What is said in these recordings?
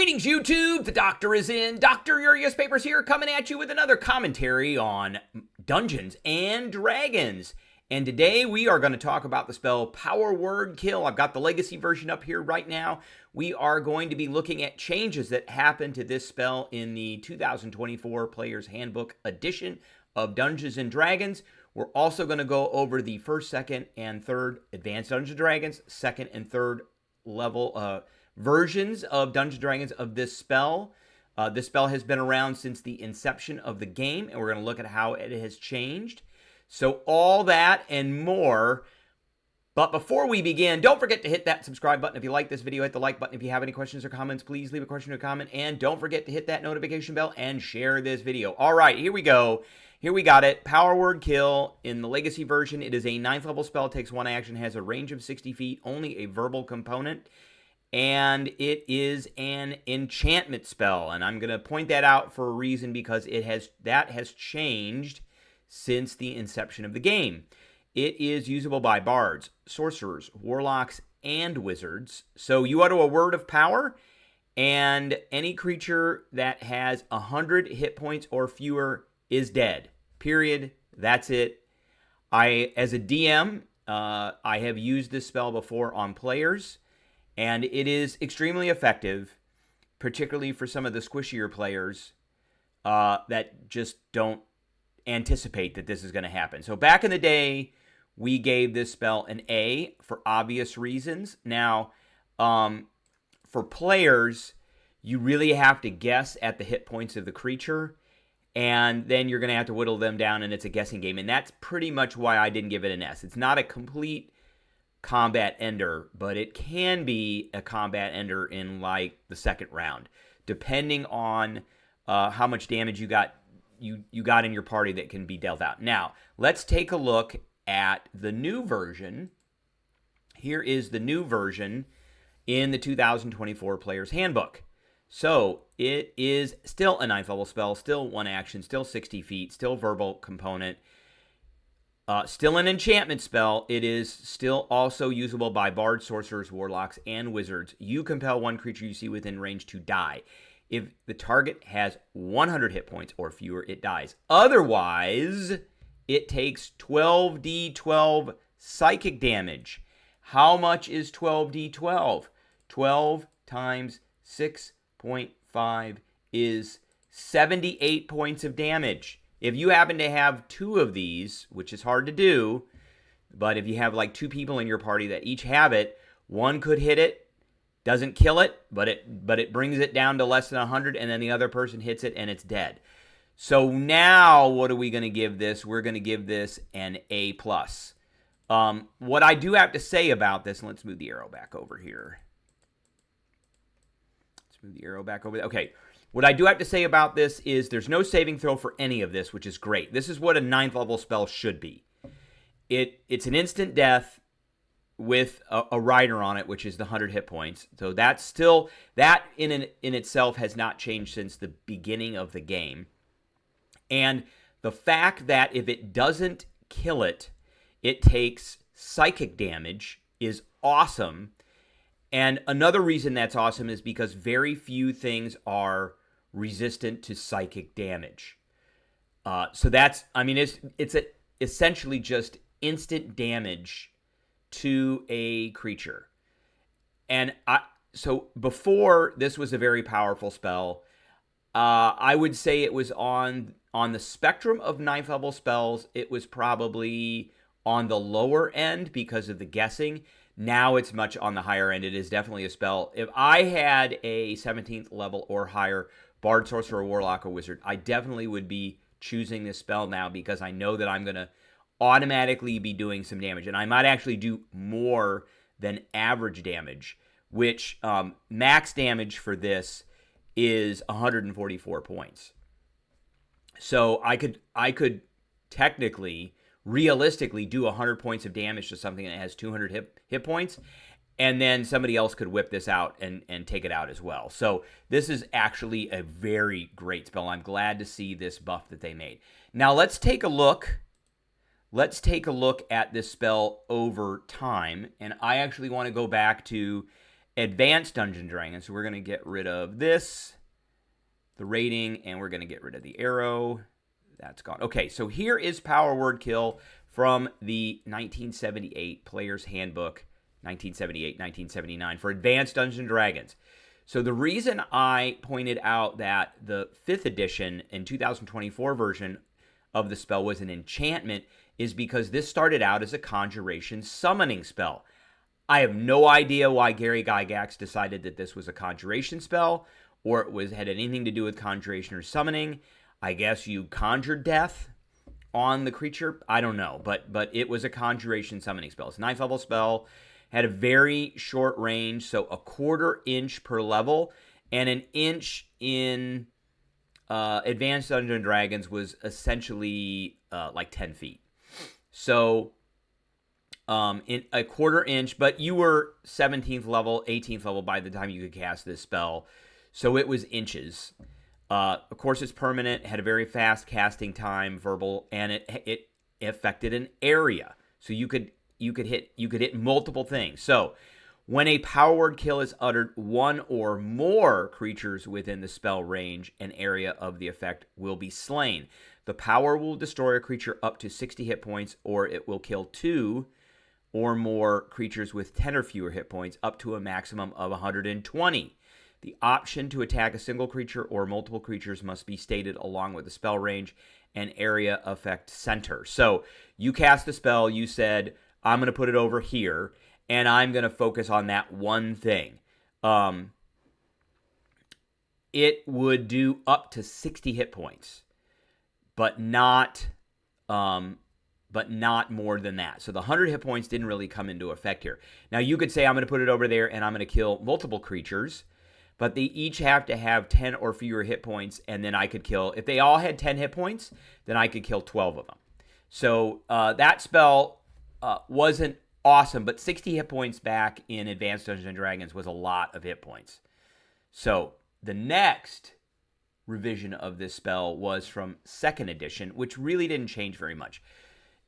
Greetings, YouTube. The doctor is in. Dr. Urias Papers here, coming at you with another commentary on Dungeons and Dragons. And today we are going to talk about the spell Power Word Kill. I've got the legacy version up here right now. We are going to be looking at changes that happened to this spell in the 2024 Player's Handbook edition of Dungeons and Dragons. We're also going to go over the first, second, and third Advanced Dungeons and Dragons, second and third level versions of Dungeons & Dragons of this spell. This spell has been around since the inception of the game, and we're going to look at how it has changed. So all that and more. But before we begin, don't forget to hit that subscribe button if you like this video. Hit the like button if you have any questions or comments. Please leave a question or comment. And don't forget to hit that notification bell and share this video. All right, here we go. Here we got it. Power Word Kill in the Legacy version. It is a 9th level spell. Takes 1 action. Has a range of 60 feet. Only a verbal component. And it is an enchantment spell, and I'm going to point that out for a reason because that has changed since the inception of the game. It is usable by bards, sorcerers, warlocks, and wizards. So you utter a word of power, and any creature that has 100 hit points or fewer is dead. Period. That's it. As a DM, I have used this spell before on players. And it is extremely effective, particularly for some of the squishier players that just don't anticipate that this is going to happen. So back in the day, we gave this spell an A for obvious reasons. Now, for players, you really have to guess at the hit points of the creature, and then you're going to have to whittle them down, and it's a guessing game. And that's pretty much why I didn't give it an S. It's not a complete combat ender, but it can be a combat ender in like the second round, depending on how much damage you got in your party that can be dealt out. Now, let's take a look at the new version. Here is the new version in the 2024 Player's Handbook. So it is still a 9th level spell, still 1 action, still 60 feet, still verbal component. Still an enchantment spell. It is still also usable by bards, sorcerers, warlocks, and wizards. You compel one creature you see within range to die. If the target has 100 hit points or fewer, it dies. Otherwise, it takes 12d12 psychic damage. How much is 12d12? 12 times 6.5 is 78 points of damage. If you happen to have 2 of these, which is hard to do, but if you have like 2 people in your party that each have it, one could hit it, doesn't kill it, but it brings it down to less than 100, and then the other person hits it and it's dead. So now what are we going to give this? We're going to give this an A+. What I do have to say about this, and let's move the arrow back over here. Okay. What I do have to say about this is there's no saving throw for any of this, which is great. This is what a 9th level spell should be. It's an instant death with a rider on it, which is the 100 hit points. So that's still, that in itself has not changed since the beginning of the game. And the fact that if it doesn't kill it, it takes psychic damage is awesome. And another reason that's awesome is because very few things are resistant to psychic damage. So that's, I mean, it's essentially just instant damage to a creature. And so before, this was a very powerful spell. I would say it was on the spectrum of 9th level spells, it was probably on the lower end because of the guessing. Now it's much on the higher end. It is definitely a spell. If I had a 17th level or higher bard, sorcerer, warlock, or wizard, I definitely would be choosing this spell now because I know that I'm going to automatically be doing some damage. And I might actually do more than average damage, which max damage for this is 144 points. So I could technically, realistically do 100 points of damage to something that has 200 hit points, and then somebody else could whip this out and take it out as well. So this is actually a very great spell. I'm glad to see this buff that they made. Now let's take a look. Let's take a look at this spell over time, and I actually want to go back to Advanced Dungeons and Dragons. So we're going to get rid of this, the rating, and we're going to get rid of the arrow. That's gone. Okay, so here is Power Word Kill from the 1978 Player's Handbook, 1978-1979 for Advanced Dungeons and Dragons. So the reason I pointed out that the 5th edition and 2024 version of the spell was an enchantment is because this started out as a conjuration summoning spell. I have no idea why Gary Gygax decided that this was a conjuration spell or it had anything to do with conjuration or summoning. I guess you conjured death on the creature. I don't know, but it was a conjuration summoning spell. It's a 9th level spell. Had a very short range, so a 1/4 inch per level, and an inch in Advanced Dungeons and Dragons was essentially like 10 feet. So in a 1/4 inch, but you were 17th level, 18th level by the time you could cast this spell, so it was inches. Of course, it's permanent, had a very fast casting time, verbal, and it affected an area, so you could hit multiple things. So when a power word kill is uttered, one or more creatures within the spell range and area of the effect will be slain. The power will destroy a creature up to 60 hit points, or it will kill 2 or more creatures with 10 or fewer hit points up to a maximum of 120. The option to attack a single creature or multiple creatures must be stated along with the spell range and area effect center. So you cast the spell, you said, I'm going to put it over here, and I'm going to focus on that one thing. It would do up to 60 hit points, but not more than that. So the 100 hit points didn't really come into effect here. Now you could say, I'm going to put it over there, and I'm going to kill multiple creatures, but they each have to have 10 or fewer hit points, and then I could kill, if they all had 10 hit points, then I could kill 12 of them. So that spell wasn't awesome, but 60 hit points back in Advanced Dungeons and Dragons was a lot of hit points. So the next revision of this spell was from 2nd edition, which really didn't change very much.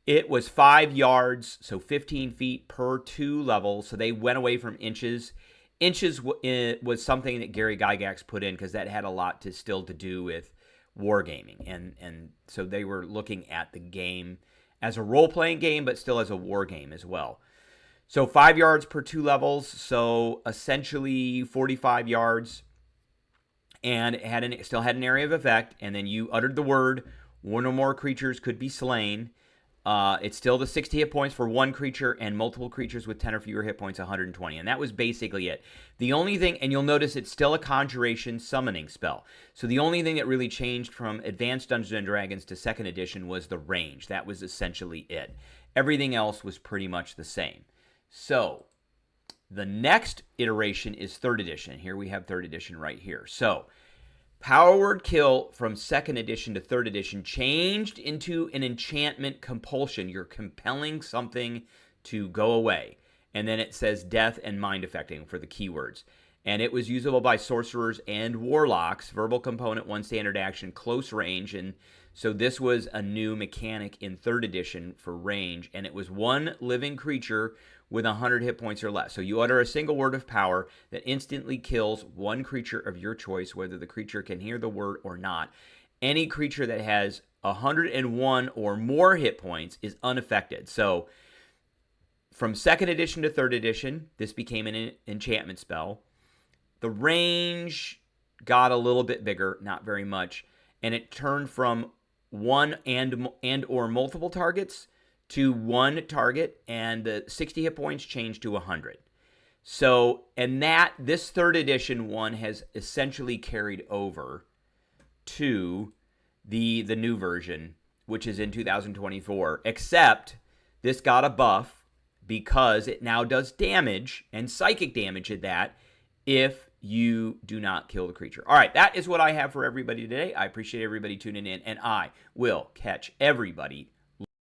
It was 5 yards, so 15 feet per 2 levels, so they went away from inches. Inches was something that Gary Gygax put in because that had a lot to do with wargaming, and so they were looking at the game as a role-playing game, but still as a war game as well. So 5 yards per 2 levels, so essentially 45 yards, and it still had an area of effect, and then you uttered the word, one or more creatures could be slain. It's still the 60 hit points for one creature, and multiple creatures with 10 or fewer hit points, 120. And that was basically it. The only thing, and you'll notice it's still a conjuration summoning spell. So the only thing that really changed from Advanced Dungeons and Dragons to 2nd edition was the range. That was essentially it. Everything else was pretty much the same. So the next iteration is 3rd edition. Here we have 3rd edition right here. So Power Word Kill from 2nd edition to 3rd edition changed into an enchantment compulsion. You're compelling something to go away. And then it says death and mind affecting for the keywords. And it was usable by sorcerers and warlocks. Verbal component, 1 standard action, close range. And so this was a new mechanic in 3rd edition for range. And it was 1 living creature with 100 hit points or less. So you utter a single word of power that instantly kills 1 creature of your choice, whether the creature can hear the word or not. Any creature that has 101 or more hit points is unaffected. So from 2nd edition to 3rd edition, this became an enchantment spell. The range got a little bit bigger, not very much, and it turned from 1 and or multiple targets to 1 target, and the 60 hit points changed to 100. So, and this 3rd edition one has essentially carried over to the new version, which is in 2024, except this got a buff because it now does damage, and psychic damage at that, if you do not kill the creature. All right, that is what I have for everybody today. I appreciate everybody tuning in, and I will catch everybody